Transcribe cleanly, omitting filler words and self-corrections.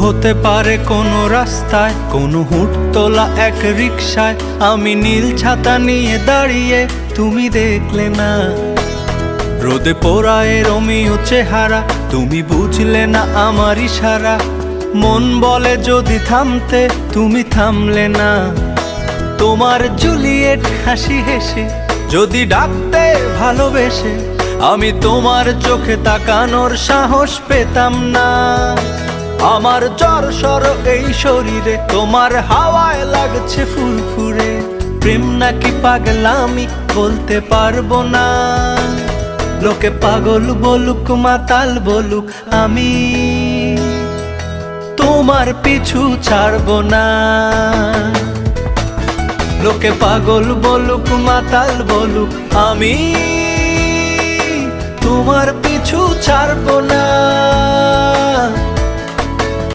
হতে পারে কোনো রাস্তায়, কোনো হুটতোলা এক রিকশায় আমি নীল ছাতা নিয়ে দাঁড়িয়ে, তুমি দেখলে না। রোদে পোড়ায় রোমিও চেহারা, তুমি বুঝলে না আমার ইশারা। মন বলে যদি থামতে, তুমি থামলে না। তোমার জুলিয়েট হাসি হেসে যদি ডাকতে ভালোবেসে, আমি তোমার চোখে তাকানোর সাহস পেতাম না। আমার জ্বর এই শরীরে, তোমার হাওয়ায় লাগছে ফুরফুরে। প্রেম নাকি পাগলামি বলতে পারবো না। লোকে পাগল বলুক মাতাল বলুক, আমি তোমার পিছু ছাড়বো না। লোকে পাগল বলুক মাতাল বলুক, আমি তোমার পিছু ছাড়বো না।